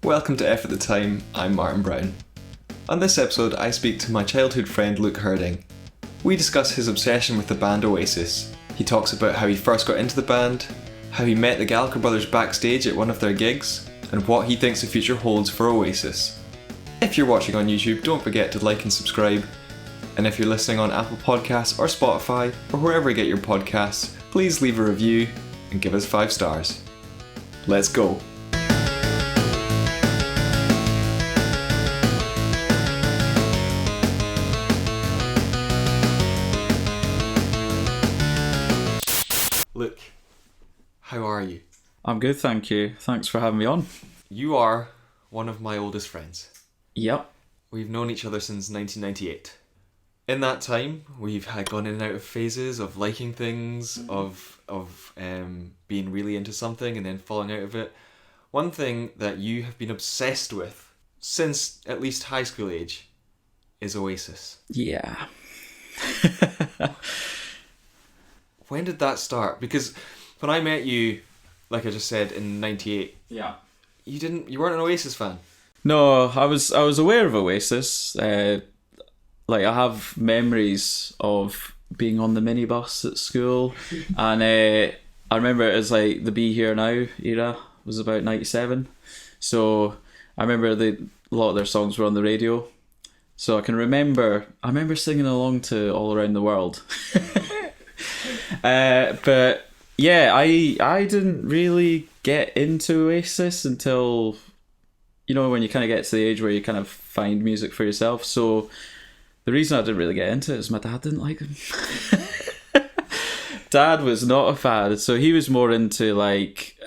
Welcome to F at the Time, I'm Martin Brown. On this episode, I speak to my childhood friend Luke Hurding. We discuss his obsession with the band Oasis. He talks about how he first got into the band, how he met the Gallagher brothers backstage at one of their gigs, and what he thinks the future holds for Oasis. If you're watching on YouTube, don't forget to like and subscribe. And if you're listening on Apple Podcasts or Spotify, or wherever you get your podcasts, please leave a review and give us 5 stars. Let's go. Luke, how are you? I'm good, thank you. Thanks for having me on. You are one of my oldest friends. Yep. We've known each other since 1998. In that time, we've had gone in and out of phases of liking things, of being really into something and then falling out of it. One thing that you have been obsessed with since at least high school age is Oasis. Yeah. When did that start? Because when I met you, like I just said, in 98, Yeah. you weren't an Oasis fan. No, I was aware of Oasis. Like, I have memories of being on the minibus at school, and I remember it was like the Be Here Now era was about 97. So I remember a lot of their songs were on the radio. So I remember singing along to All Around the World. But yeah, I didn't really get into Oasis until, you know, when you kind of get to the age where you kind of find music for yourself. So the reason I didn't really get into it is my dad didn't like them. Dad was not a fan, so he was more into like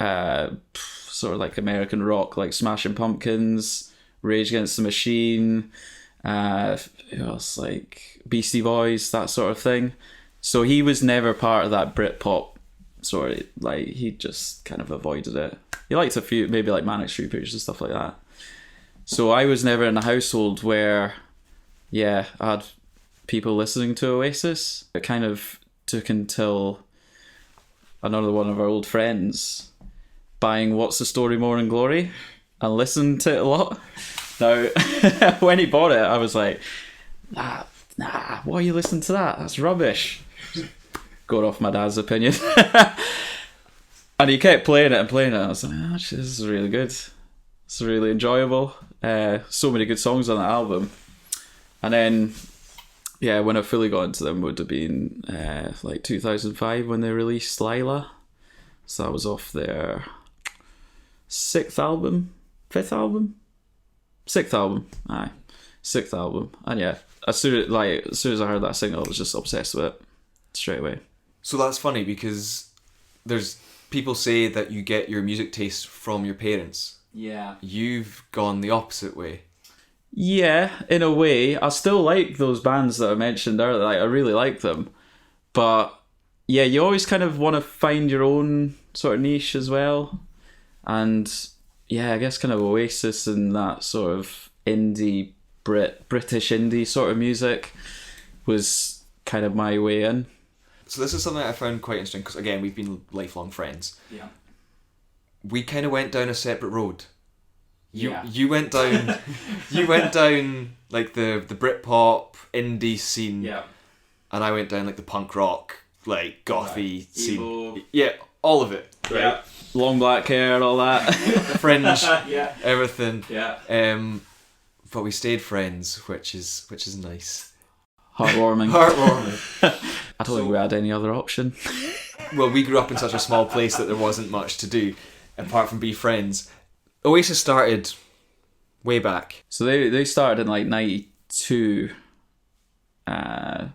sort of like American rock, like Smashing Pumpkins, Rage Against the Machine, who else, like Beastie Boys, that sort of thing. So he was never part of that Brit Pop sort of, like, he just kind of avoided it. He liked a few, maybe like Manic Street Preachers and stuff like that. So I was never in a household where, yeah, I had people listening to Oasis. It kind of took until another one of our old friends buying What's the Story Morning Glory and listened to it a lot. Now, when he bought it, I was like, nah, why are you listening to that? That's rubbish. Going off my dad's opinion. And he kept playing it. I was like, actually, this is really good. It's really enjoyable. So many good songs on that album. And then, yeah, when I fully got into them would have been like 2005 when they released Lila. So that was off their 6th album. And yeah, as soon as I heard that single, I was just obsessed with it straight away. So that's funny because there's people say that you get your music taste from your parents. Yeah. You've gone the opposite way. Yeah, in a way. I still like those bands that I mentioned earlier. Like, I really like them. But yeah, you always kind of want to find your own sort of niche as well. And yeah, I guess kind of Oasis and that sort of indie, British indie sort of music was kind of my way in. So this is something I found quite interesting because, again, we've been lifelong friends. Yeah. We kind of went down a separate road. Yeah. You went down like the Brit Pop indie scene. Yeah. And I went down like the punk rock, like gothy scene. Emo. Yeah, all of it. Right? Yeah. Long black hair and all that. Fringe. Yeah. Everything. Yeah. But we stayed friends, which is nice. Heartwarming. I don't think we had any other option. Well, we grew up in such a small place that there wasn't much to do apart from be friends. Oasis started way back. So they started in like 92, and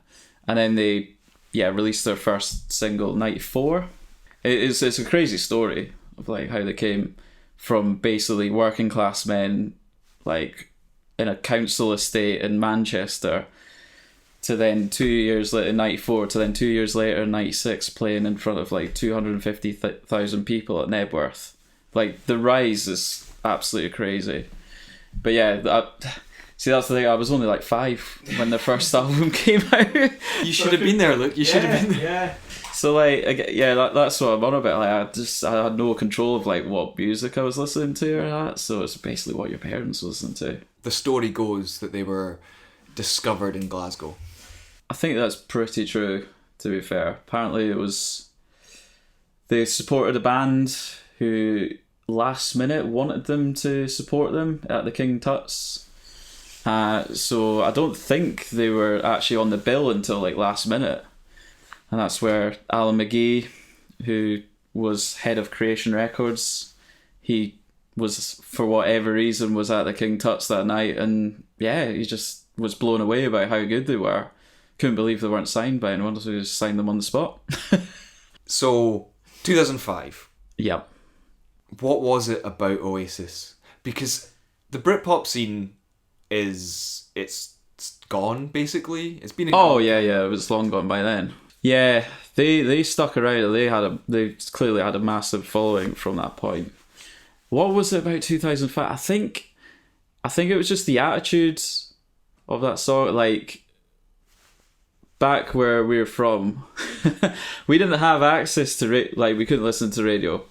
then they released their first single 94. It's a crazy story of like how they came from basically working class men like in a council estate in Manchester to then 2 years later in 94 to then 2 years later in 96 playing in front of like 250,000 people at Nebworth. Like, the rise is absolutely crazy. But yeah, see, that's the thing, I was only like 5 when the first album came out. You should have been there, Luke. You should have been there. Yeah. So that's what I'm on about. I had no control of like what music I was listening to or that. So it's basically what your parents listen to. The story goes that they were discovered in Glasgow. I think that's pretty true, to be fair. Apparently they supported a band who last minute wanted them to support them at the King Tut's. So I don't think they were actually on the bill until like last minute. And that's where Alan McGee, who was head of Creation Records, he was, for whatever reason, was at the King Tut's that night, and yeah, he just was blown away by how good they were. Couldn't believe they weren't signed by anyone, so he just signed them on the spot. So, 2005. Yep. What was it about Oasis? Because the Britpop scene it's gone, basically. It's been yeah, it was long gone by then. Yeah, they stuck around. They clearly had a massive following from that point. What was it about 2005? I think it was just the attitude of that song. Like, back where we were from, we didn't have access to we couldn't listen to radio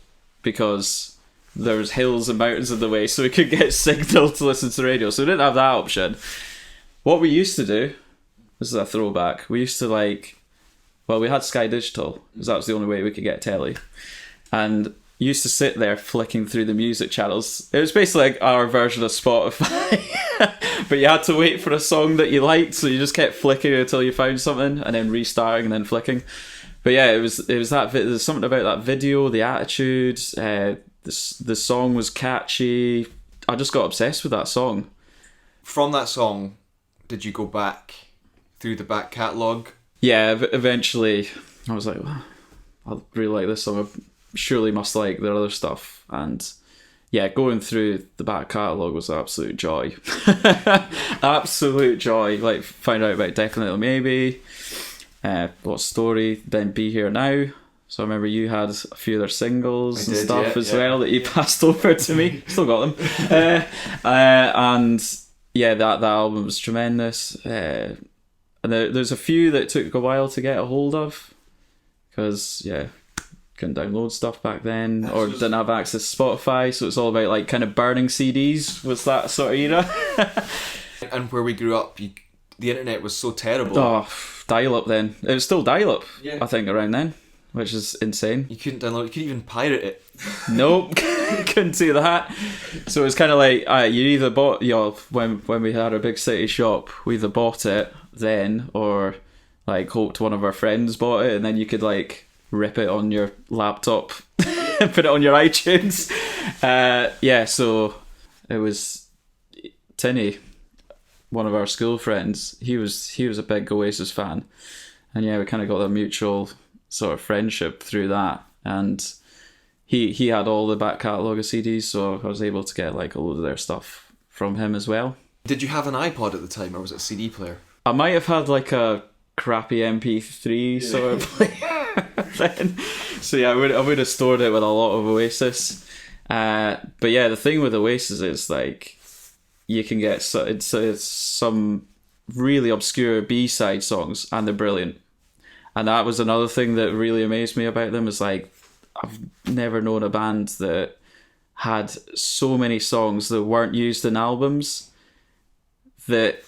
because there was hills and mountains in the way, so we could get signal to listen to radio. So we didn't have that option. What we used to do, this is a throwback, we used to we had Sky Digital, because that was the only way we could get telly. And used to sit there flicking through the music channels. It was basically like our version of Spotify. But you had to wait for a song that you liked, so you just kept flicking until you found something, and then restarting and then flicking. But yeah, it was that. There's something about that video, the attitude. The song was catchy. I just got obsessed with that song. From that song, did you go back through the back catalogue? Yeah, eventually I was like, well, I really like this song. I surely must like their other stuff. And yeah, going through the back catalogue was absolute joy. Absolute joy. Like, find out about Definitely Maybe, What Story, then Be Here Now. So I remember you had a few of their singles and stuff as well that you passed over to me. Still got them. And yeah, that album was tremendous. And there's a few that took a while to get a hold of because, yeah, couldn't download stuff back then or didn't have access to Spotify. So it's all about like kind of burning CDs, was that sort of era. And where we grew up, the internet was so terrible. Oh, dial-up then. It was still dial-up, I think, around then, which is insane. You couldn't download it, you couldn't even pirate it. Nope, couldn't do that. So it was kind of like, you either bought, when we had our big city shop, we either bought it then or like hoped one of our friends bought it, and then you could like rip it on your laptop and put it on your iTunes. So it was Tinny, one of our school friends. He was a big Oasis fan, and yeah, we kind of got a mutual sort of friendship through that. And he had all the back catalogue of CDs, so I was able to get like a load of their stuff from him as well. Did you have an iPod at the time, or was it a CD player? I might have had like a crappy MP3 sort of player then. So yeah, I would have stored it with a lot of Oasis. But yeah, the thing with Oasis is like you can get it's some really obscure B-side songs, and they're brilliant. And that was another thing that really amazed me about them, is like I've never known a band that had so many songs that weren't used in albums that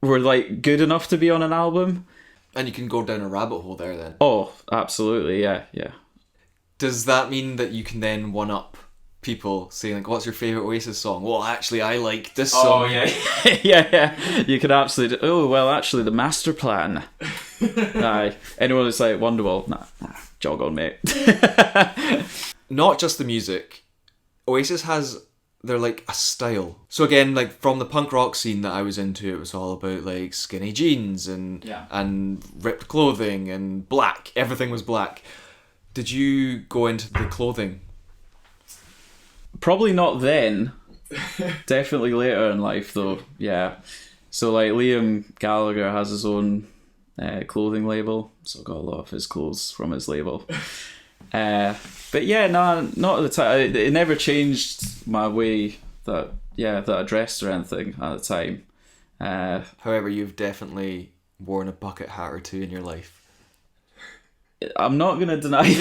were like good enough to be on an album. And you can go down a rabbit hole there then. Oh, absolutely, yeah. Does that mean that you can then one-up people saying like, what's your favourite Oasis song? Well, actually, I like this song. Oh, yeah. yeah. You could absolutely actually, The Master Plan. Aye. Anyone who's like, Wonderwall, nah, jog on, mate. Not just the music. Oasis they're like a style. So again, like from the punk rock scene that I was into, it was all about like skinny jeans and ripped clothing and black. Everything was black. Did you go into the clothing? Probably not then. Definitely later in life though. Yeah. So like Liam Gallagher has his own clothing label, so I got a lot of his clothes from his label. But yeah, no, not at the time. It never changed my way that I dressed or anything at the time. However, you've definitely worn a bucket hat or two in your life. I'm not going to deny,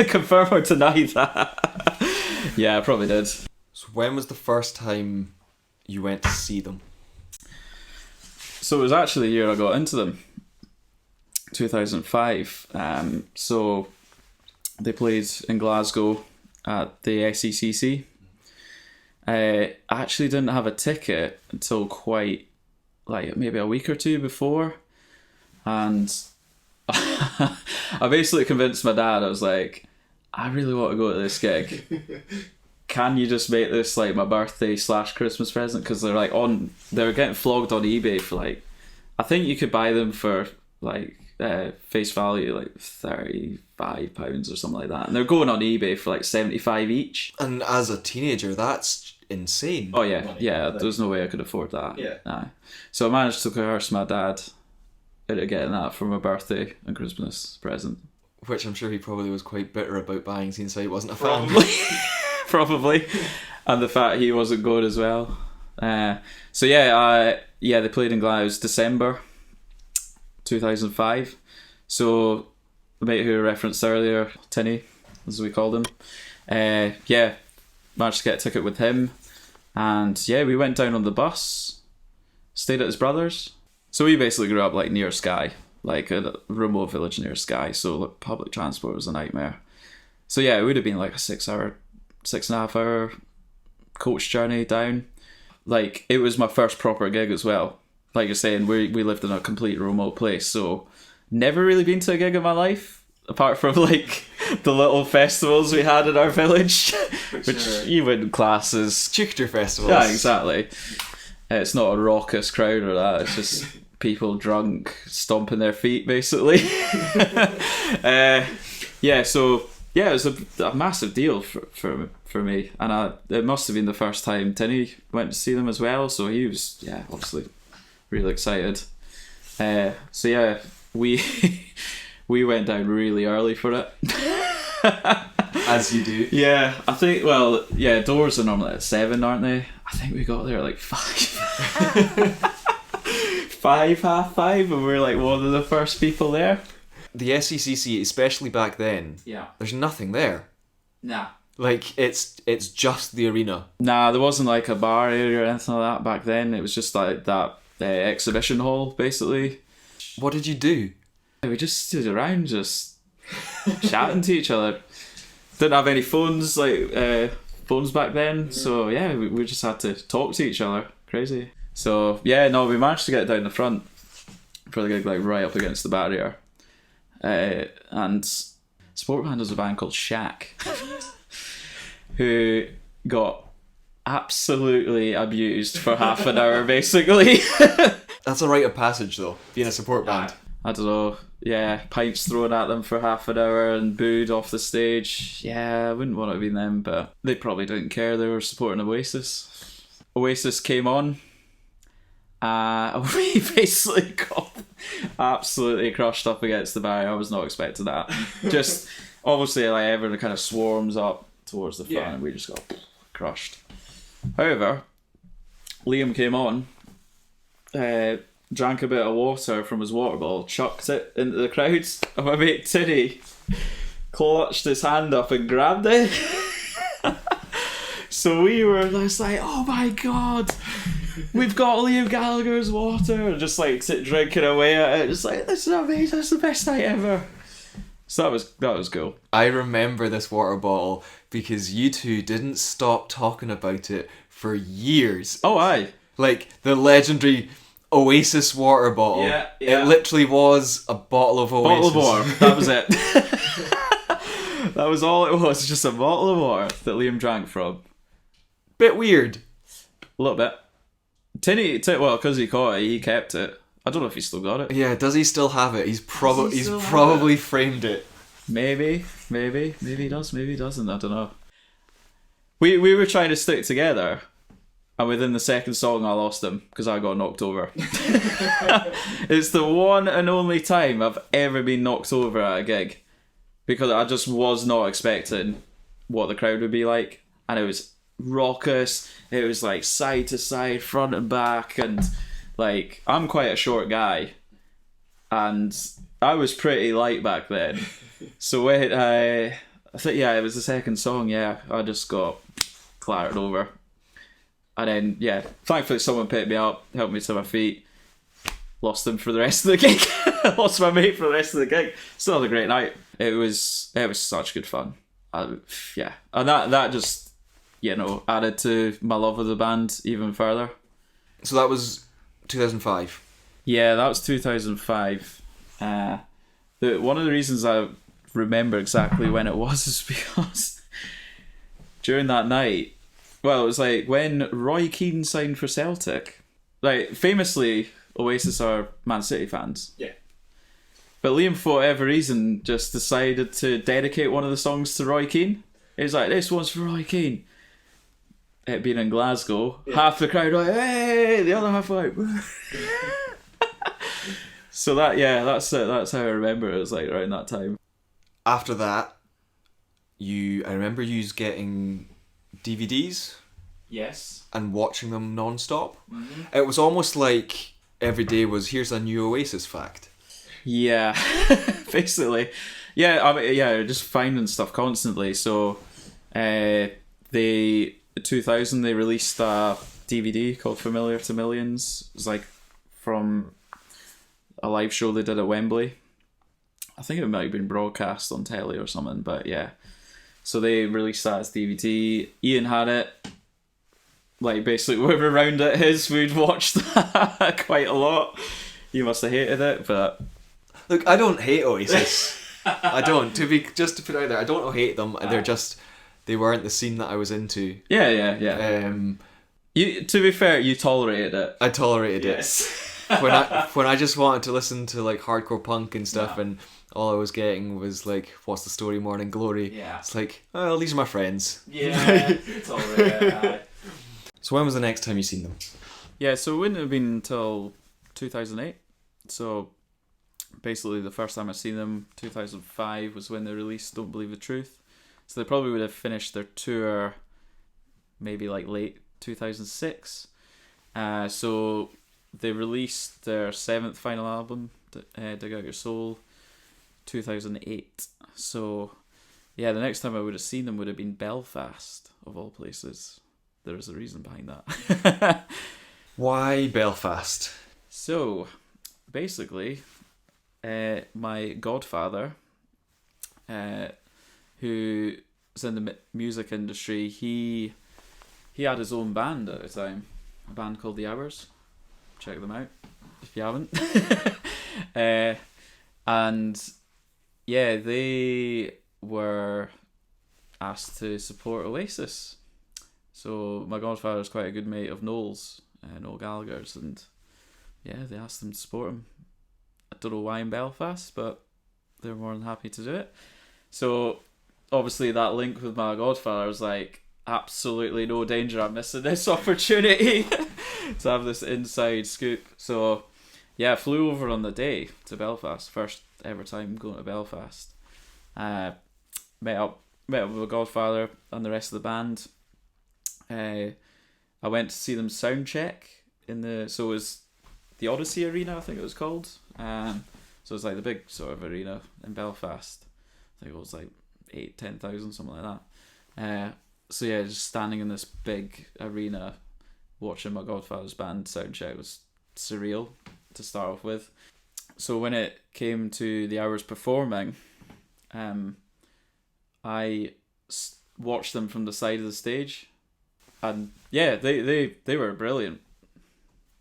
confirm or deny that. Yeah, I probably did. So when was the first time you went to see them? So it was actually the year I got into them, 2005. So they played in Glasgow at the SECC. I actually didn't have a ticket until quite, like, maybe a week or two before. And I basically convinced my dad, I was like, I really want to go to this gig. Can you just make this like my birthday / Christmas present? Because they're like they were getting flogged on eBay for like, I think you could buy them for like face value like £35 or something like that, and they're going on eBay for like 75 each. And as a teenager, that's insane. Oh yeah, yeah. There's no way I could afford that. Yeah. Nah. So I managed to coerce my dad into getting that for my birthday and Christmas present. Which I'm sure he probably was quite bitter about buying, since he wasn't a fan. Probably. And the fact he wasn't going as well. So yeah, they played in Glasgow. It was December 2005. So the mate who I referenced earlier, Tinny, as we called him, managed to get a ticket with him. And yeah, we went down on the bus, stayed at his brother's. So we basically grew up like near Skye, like a remote village near Skye. So like, public transport was a nightmare. So yeah, it would have been like a 6.5 hour coach journey down. Like, it was my first proper gig as well. Like you're saying, we lived in a complete remote place, so never really been to a gig in my life, apart from like the little festivals we had in our village, which you wouldn't class as Chicter festivals. Yeah, exactly. It's not a raucous crowd or that, it's just people drunk stomping their feet basically. It was a massive deal for me, and it must have been the first time Tinny went to see them as well, so he was obviously really excited. We we went down really early for it. As you do. Yeah, I think, doors are normally at 7, aren't they? I think we got there at like 5. 5:30, and we were like one of the first people there. The SECC, especially back then, there's nothing there. Nah. Like, it's just the arena. Nah, there wasn't like a bar area or anything like that back then. It was just like that exhibition hall, basically. What did you do? We just stood around just chatting to each other. Didn't have any phones back then, so yeah, we just had to talk to each other. Crazy. So yeah, no, we managed to get down the front for the gig, like right up against the barrier. And support band was a band called Shack, who got absolutely abused for half an hour, basically. That's a rite of passage, though, being a support band. I don't know. Yeah, pints thrown at them for half an hour and booed off the stage. Yeah, I wouldn't want to have been them, but they probably didn't care. They were supporting Oasis. Oasis came on. We basically got absolutely crushed up against the barrier. I was not expecting that. Just obviously, like, everyone kind of swarms up towards the front, and we just got crushed. However, Liam came on, drank a bit of water from his water bottle, chucked it into the crowds, and my mate Tinny clutched his hand up and grabbed it. So we were just like, oh my god, we've got Liam Gallagher's water, and just like sit drinking away at it, just like, this is amazing, that's the best night ever. So that was cool. I remember this water bottle because you two didn't stop talking about it for years. Oh aye. Like the legendary Oasis water bottle. Yeah. It literally was a bottle of Oasis. Bottle of water, that was it. That was all it was, just a bottle of water that Liam drank from. Bit weird. A little bit. Tinny, because he caught it, he kept it. I don't know if he still got it. Yeah, does he still have it? He's probably framed it. Maybe he does, maybe he doesn't, I don't know. We were trying to stick together, and within the second song I lost him because I got knocked over. It's the one and only time I've ever been knocked over at a gig, because I just was not expecting what the crowd would be like, and it was raucous. It was like side to side, front and back, and like, I'm quite a short guy, and I was pretty light back then. So when I think it was the second song. Yeah, I just got clattered over, and then thankfully someone picked me up, helped me to my feet. Lost them for the rest of the gig. Lost my mate for the rest of the gig. Still had a great night. It was such good fun. And that just added to my love of the band even further. So that was 2005. Yeah, that was 2005. One of the reasons I remember exactly when it was is because during that night, well, it was like when Roy Keane signed for Celtic. Like, famously, Oasis are Man City fans. Yeah. But Liam, for whatever reason, just decided to dedicate one of the songs to Roy Keane. He was like, this one's for Roy Keane. It being in Glasgow, half the crowd were like, hey, the other half were like, woo. So that's how I remember it. It was like around that time. After that, I remember you getting DVDs. Yes. And watching them non-stop. Mm-hmm. It was almost like every day was, here's a new Oasis fact. Yeah, basically. Yeah, just finding stuff constantly. So, in 2000 they released a DVD called Familiar to Millions. It was like from a live show they did at Wembley. I think it might have been broadcast on telly or something, but yeah. So they released that as DVD. Ian had it. Like, basically, we were around at his, we'd watched that quite a lot. You must have hated it, but... Look, I don't hate Oasis. I don't. To put it out there, I don't hate them. They weren't the scene that I was into. Yeah. To be fair, you tolerated it. I tolerated it. When I just wanted to listen to like hardcore punk and stuff, and all I was getting was like, what's the story, Morning Glory? Yeah. It's like, oh, these are my friends. Yeah, tolerate it. So when was the next time you seen them? Yeah, so it wouldn't have been until 2008. So basically the first time I seen them, 2005, was when they released Don't Believe the Truth. So they probably would have finished their tour maybe like late 2006. So they released their 7th final album, Dig Out Your Soul, 2008. So yeah, the next time I would have seen them would have been Belfast, of all places. There is a reason behind that. Why Belfast? So, basically, my godfather, who is in the music industry, he had his own band at the time, a band called The Hours. Check them out if you haven't. And yeah, they were asked to support Oasis. So my godfather's quite a good mate of Noel Gallagher's, and yeah, they asked him to support him. I don't know why in Belfast, but they were more than happy to do it. So obviously that link with my godfather was like, absolutely no danger I'm missing this opportunity to have this inside scoop. So yeah, I flew over on the day to Belfast, first ever time going to Belfast. Met up with my godfather and the rest of the band. I went to see them sound check it was the Odyssey Arena, I think it was called. So it was like the big sort of arena in Belfast. I think it was like 8,000-10,000, something like that. So yeah, just standing in this big arena watching my godfather's band sound check was surreal to start off with. So when it came to the Hours performing, I watched them from the side of the stage. And yeah, they were brilliant.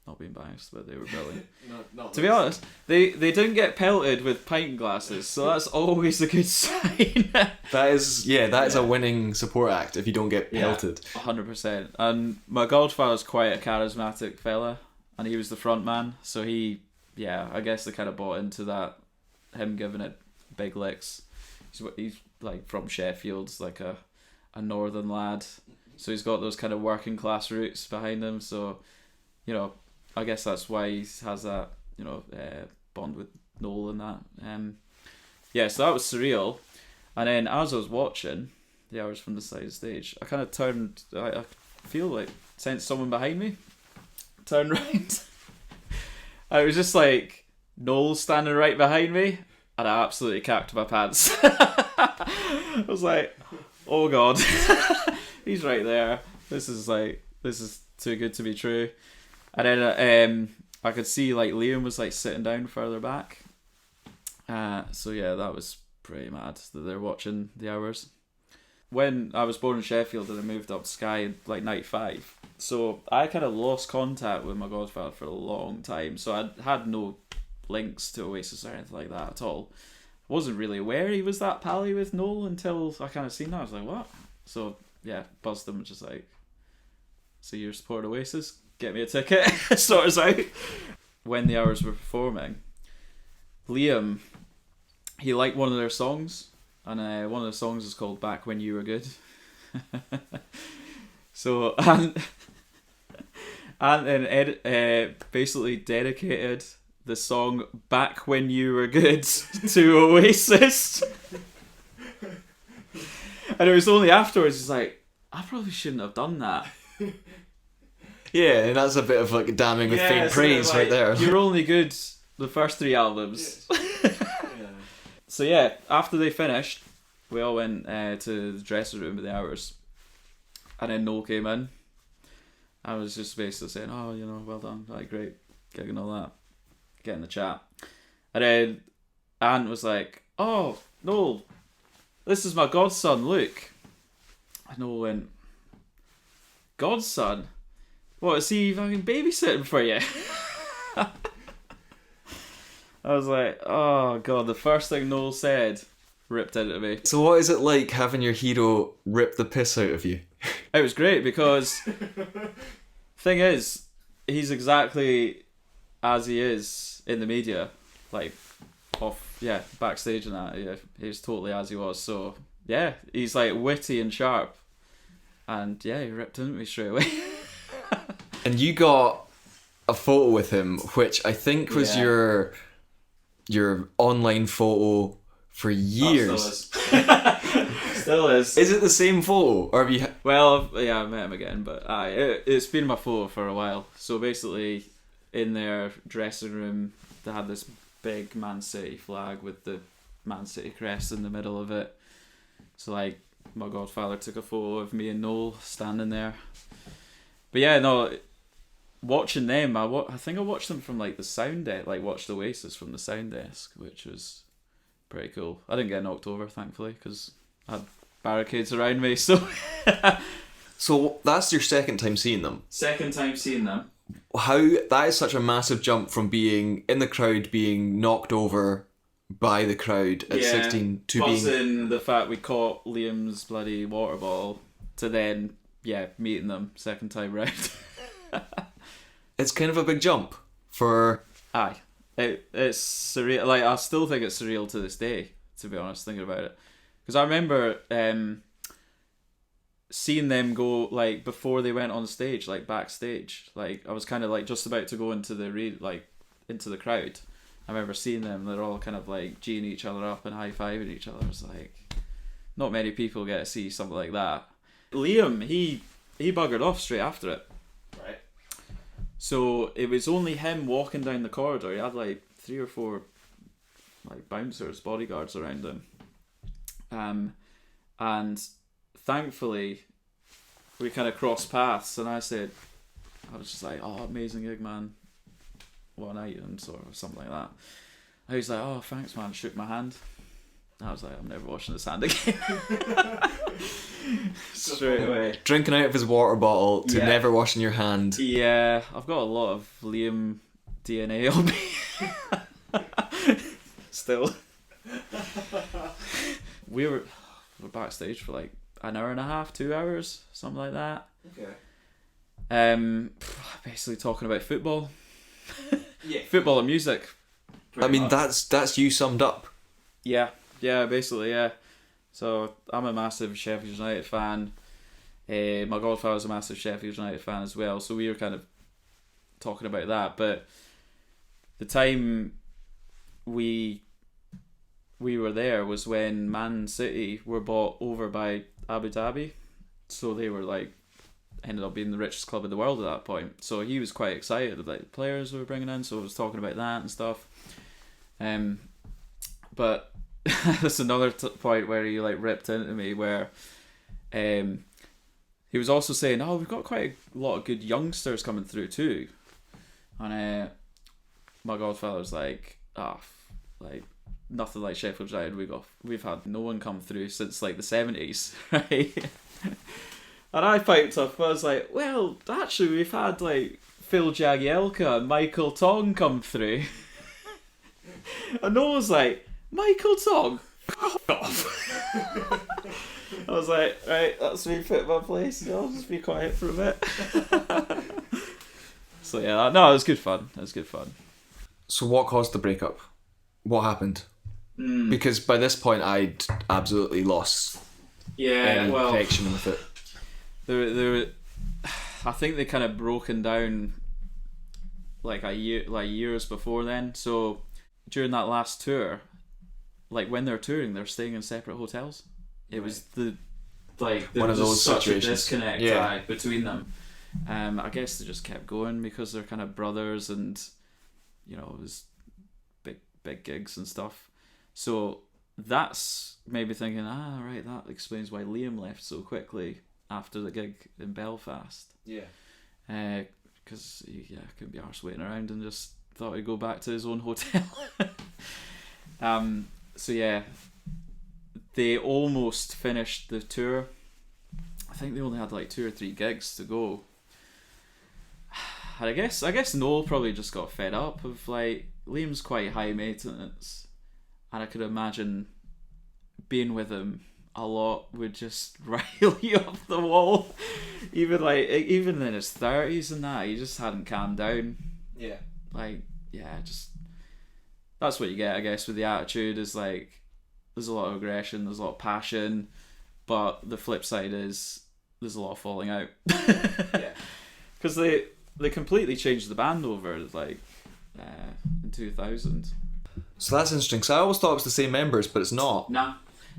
Not being biased, but they were brilliant. Not to be honest, they didn't get pelted with pint glasses, so that's always a good sign. That is a winning support act if you don't get pelted. 100%. And my godfather's quite a charismatic fella, and he was the front man, so I guess they kind of bought into that, him giving it big licks. He's like from Sheffield, like a northern lad. So he's got those kind of working class roots behind him. So, I guess that's why he has that, bond with Noel and that. So that was surreal. And then as I was watching the Hours from the side of the stage, I kind of turned, I feel like sensed someone behind me. Turned round. And it was just like Noel standing right behind me. and I absolutely cacked my pants. I was like, oh god, he's right there. This is too good to be true. And then I could see like Liam was like sitting down further back. So yeah, that was pretty mad that they're watching the Hours. When I was born in Sheffield and I moved up to Skye in like 95, so I kind of lost contact with my godfather for a long time. So I had no links to Oasis or anything like that at all. I wasn't really aware he was that pally with Noel until I kind of seen that. I was like, what? So yeah, buzzed him, just like, so you're supporting Oasis? Get me a ticket. Sort us out. When the Hours were performing, Liam, he liked one of their songs, and one of the songs is called Back When You Were Good. So, and then basically dedicated the song Back When You Were Good to Oasis. And it was only afterwards he's like, I probably shouldn't have done that. Yeah, and that's a bit of like damning with faint praise like, right there. You're only good the first 3 albums. Yeah. So yeah, after they finished, we all went to the dressing room with the Hours, and then Noel came in. I was just basically saying, oh, you know, well done, like great gig and all that, getting the chat. And then Ant was like, oh, Noel, this is my godson, Luke. And Noel went, godson? What, is he fucking babysitting for you? I was like, oh god, the first thing Noel said ripped into me. So what is it like having your hero rip the piss out of you? It was great because thing is, he's exactly as he is in the media, like backstage and that. Yeah, he's totally as he was. So yeah, he's like witty and sharp, and yeah, he ripped into me straight away. And you got a photo with him, which I think was your online photo for years. Oh, still is. Is it the same photo, or have you? Well, yeah, I met him again, but it's been my photo for a while. So basically, in their dressing room, they had this big Man City flag with the Man City crest in the middle of it. So like, my godfather took a photo of me and Noel standing there. But yeah, no, watching them, I think I watched them from like the sound desk, like watched Oasis from the sound desk, which was pretty cool. I didn't get knocked over, thankfully, because I had barricades around me. So, so that's your second time seeing them. Second time seeing them. How that is such a massive jump from being in the crowd, being knocked over by the crowd at 16 to being the fact we caught Liam's bloody water bottle to then meeting them second time round. It's kind of a big jump for... Aye. It's surreal. Like, I still think it's surreal to this day, to be honest, thinking about it. Because I remember seeing them go, like, before they went on stage, like, backstage. Like, I was kind of, like, just about to go into into the crowd. I remember seeing them, they're all kind of, like, geeing each other up and high-fiving each other. I was like, not many people get to see something like that. Liam, he buggered off straight after it. Right. So it was only him walking down the corridor. He had like 3 or 4 like bouncers, bodyguards around him. And thankfully we kind of crossed paths, and I was just like, oh, amazing gig, man. What night, and sort of something like that. And he was like, oh, thanks, man. Shook my hand. I was like, I'm never washing this hand again. Straight away. Drinking out of his water bottle to never washing your hand. Yeah, I've got a lot of Liam DNA on me. Still. We were backstage for like an hour and a half, 2 hours, something like that. Okay. Basically talking about football. Yeah. Football and music. I mean, that's you summed up. Yeah, basically, yeah. So I'm a massive Sheffield United fan. My godfather's a massive Sheffield United fan as well. So we were kind of talking about that. But the time we were there was when Man City were bought over by Abu Dhabi. So they were like, ended up being the richest club in the world at that point. So he was quite excited about the players we were bringing in. So I was talking about that and stuff. But that's another point where he like ripped into me, where he was also saying, "Oh, we've got quite a lot of good youngsters coming through too," and my godfather's like, like nothing like Sheffield United. We've had no one come through since like the 70s, right? And I piped up. I was like, well, actually, we've had like Phil Jagielka and Michael Tong come through. And Noel was like, Michael Tong? F*** off. I was like, right, that's me put in my place. I'll just be quiet for a bit. So yeah, no, it was good fun. So what caused the breakup? What happened? Because by this point I'd absolutely lost any connection with it. There, I think they kind of broken down like years before then. So during that last tour, like when they're touring, they're staying in separate hotels. It was there one of was those such situations. a disconnect between them. I guess they just kept going because they're kind of brothers, and you know, it was big gigs and stuff. So that's maybe thinking, right, that explains why Liam left so quickly after the gig in Belfast. Yeah. Because he couldn't be arsed waiting around and just thought he'd go back to his own hotel. So yeah, they almost finished the tour. I think they only had like 2 or 3 gigs to go. And I guess Noel probably just got fed up of like, Liam's quite high maintenance, and I could imagine being with him a lot would just rile you up the wall. Even in his 30s and that, he just hadn't calmed down. Yeah. Just that's what you get, I guess, with the attitude. Is like, there's a lot of aggression, there's a lot of passion, but the flip side is there's a lot of falling out. Yeah. Because they completely changed the band over in 2000. So that's interesting. Because I always thought it was the same members, but it's not. Nah,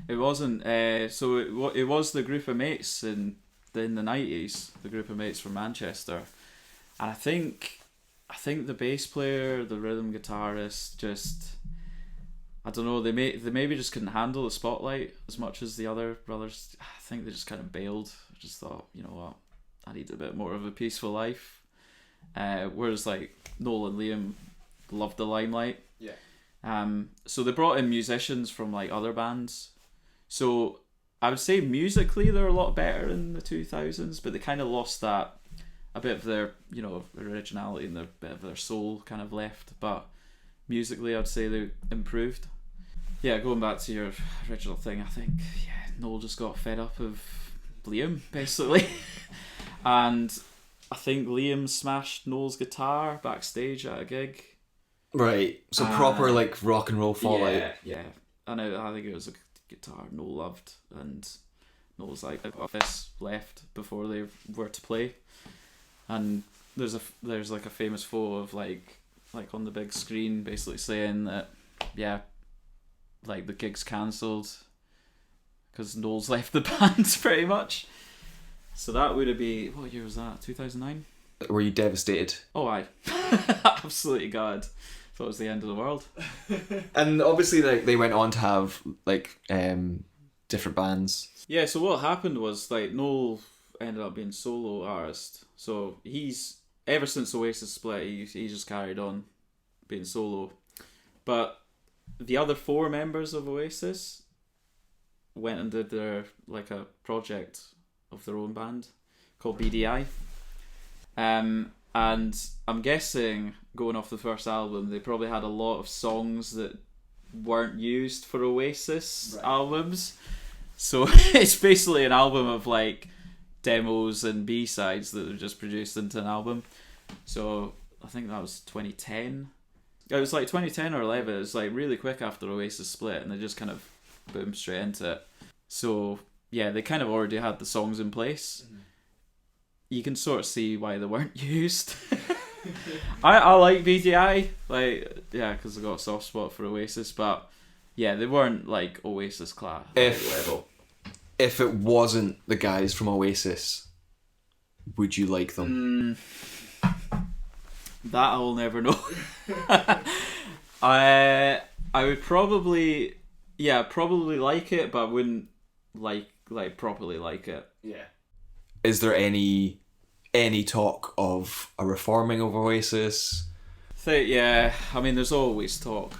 it wasn't. So it was the group of mates in the 90s, the group of mates from Manchester, and I think the bass player, the rhythm guitarist, just, I don't know, they maybe just couldn't handle the spotlight as much as the other brothers. I think they just kind of bailed. I just thought, you know what, I need a bit more of a peaceful life. Whereas like Noel and Liam loved the limelight. Yeah. So they brought in musicians from like other bands. So I would say musically they're a lot better in the 2000s, but they kind of lost that, a bit of their, you know, originality and a bit of their soul kind of left. But musically I'd say they improved. Yeah, going back to your original thing, I think Noel just got fed up of Liam basically. And I think Liam smashed Noel's guitar backstage at a gig. Right, so proper like rock and roll fallout. Yeah. And I think it was a guitar Noel loved, and Noel's like, I've got this, left before they were to play. And there's like a famous photo of like on the big screen basically saying that like the gig's cancelled because Noel's left the band pretty much. So that would have been, what year was that? 2009? Were you devastated? Oh, aye. Absolutely God. Thought it was the end of the world. And obviously like they went on to have like different bands. Yeah, so what happened was like Noel ended up being solo artist. So he's, ever since Oasis split, he just carried on being solo. But the other 4 members of Oasis went and did their like a project of their own band called BDI. And I'm guessing, going off the first album, they probably had a lot of songs that weren't used for Oasis albums. So it's basically an album of like demos and B-sides that were just produced into an album. So I think that was 2010. It was like 2010 or 11. It was like really quick after Oasis split, and they just kind of boomed straight into it. So yeah, they kind of already had the songs in place. Mm-hmm. You can sort of see why they weren't used. I like BDI, because I got a soft spot for Oasis, but yeah, they weren't like Oasis class level. If it wasn't the guys from Oasis, would you like them? That I'll never know. I I would probably like it, but I wouldn't like properly like it. Yeah. Is there any talk of a reforming of Oasis? Yeah, I mean, there's always talk.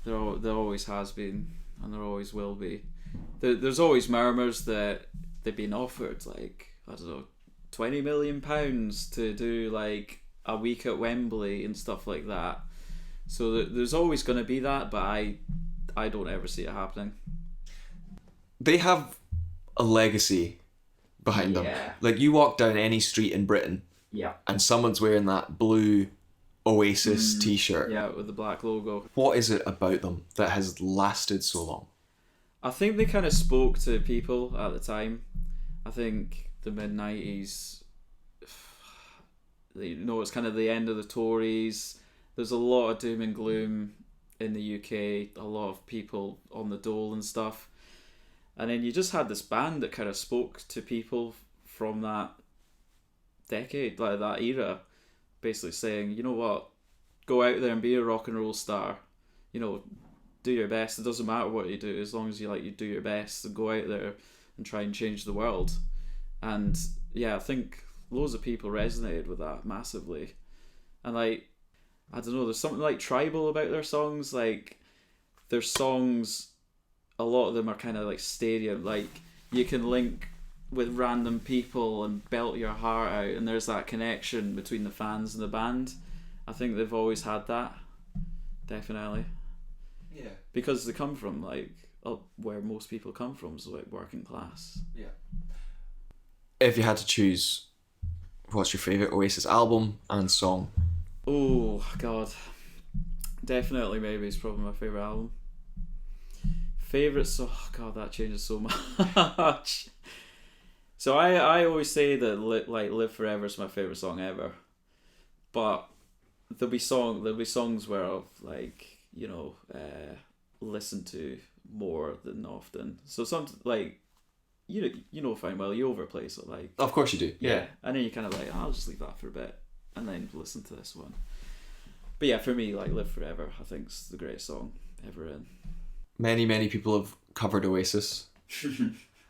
There always has been, and there always will be. There's always murmurs that they've been offered, like, I don't know, £20 million to do like a week at Wembley and stuff like that. So there's always going to be that, but I don't ever see it happening. They have a legacy behind them. Like, you walk down any street in Britain, and someone's wearing that blue Oasis t-shirt. Yeah, with the black logo. What is it about them that has lasted so long? I think they kind of spoke to people at the time. I think the mid-90s, it's kind of the end of the Tories. There's a lot of doom and gloom in the UK, a lot of people on the dole and stuff. And then you just had this band that kind of spoke to people from that decade, like that era, basically saying, you know what, go out there and be a rock and roll star. Do your best. It doesn't matter what you do, as long as you do your best and go out there and try and change the world. And yeah, I think loads of people resonated with that massively. And I don't know, there's something tribal about their songs. Their songs, a lot of them are kind of stadium. You can link with random people and belt your heart out, and there's that connection between the fans and the band. I think they've always had that, definitely. Yeah. Because they come from where most people come from, so working class. Yeah. If you had to choose, what's your favourite Oasis album and song? Oh God, definitely Maybe it's probably my favourite album. Favourite song? God, that changes so much. So I always say that Live Forever is my favourite song ever, but there'll be songs where I've listen to more than often. So some fine well, you overplay, so of course you do. Yeah. And then you kind of I'll just leave that for a bit and then listen to this one. But yeah, for me, Live Forever, I think is the greatest song ever in. Many people have covered Oasis.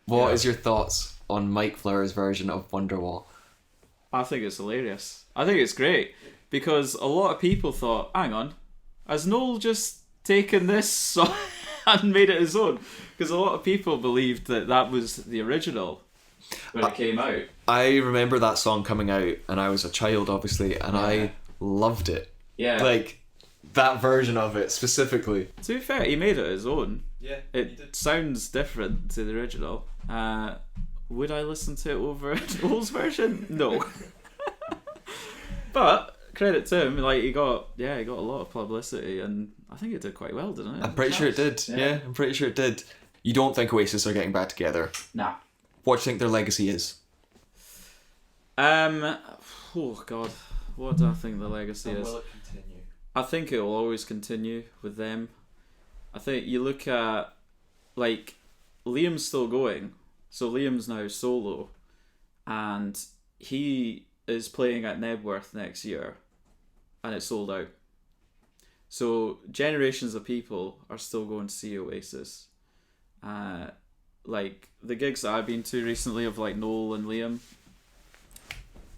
What is your thoughts on Mike Flower's version of Wonderwall? I think it's hilarious. I think it's great because a lot of people thought, hang on, has Noel just taken this song and made it his own? Because a lot of people believed that was the original when it came out. I remember that song coming out, and I was a child, obviously, and I loved it. Yeah. That version of it specifically. To be fair, he made it his own. Yeah. It sounds different to the original. Would I listen to it over Noel's version? No. But credit to him, he got a lot of publicity, and I think it did quite well, didn't it? I'm pretty sure it did. Yeah, I'm pretty sure it did. You don't think Oasis are getting back together? Nah. What do you think their legacy is? Oh God, what do I think the legacy is? Will it continue? I think it will always continue with them. I think you look at Liam's still going, so Liam's now solo, and he is playing at Nebworth next year, and it's sold out. So generations of people are still going to see Oasis. The gigs that I've been to recently of Noel and Liam,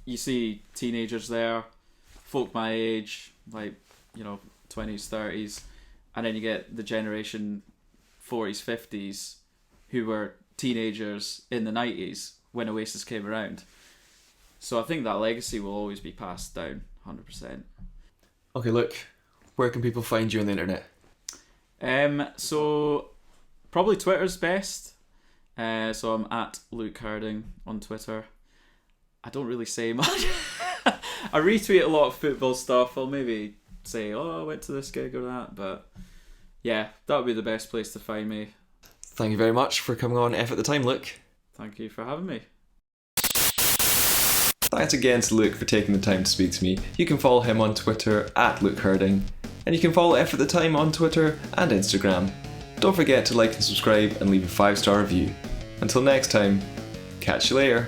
you see teenagers there, folk my age, 20s, 30s, and then you get the generation 40s, 50s who were teenagers in the 90s when Oasis came around. So I think that legacy will always be passed down, 100%. Okay, look, where can people find you on the internet? So probably Twitter's best. So I'm at Luke Hurding on Twitter. I don't really say much. I retweet a lot of football stuff. I'll maybe say, I went to this gig or that, but yeah, that would be the best place to find me. Thank you very much for coming on F at the Time, Luke. Thank you for having me. Thanks again to Luke for taking the time to speak to me. You can follow him on Twitter at Luke Hurding, and you can follow F at the Time on Twitter and Instagram. Don't forget to like and subscribe and leave a 5-star review. Until next time, catch you later.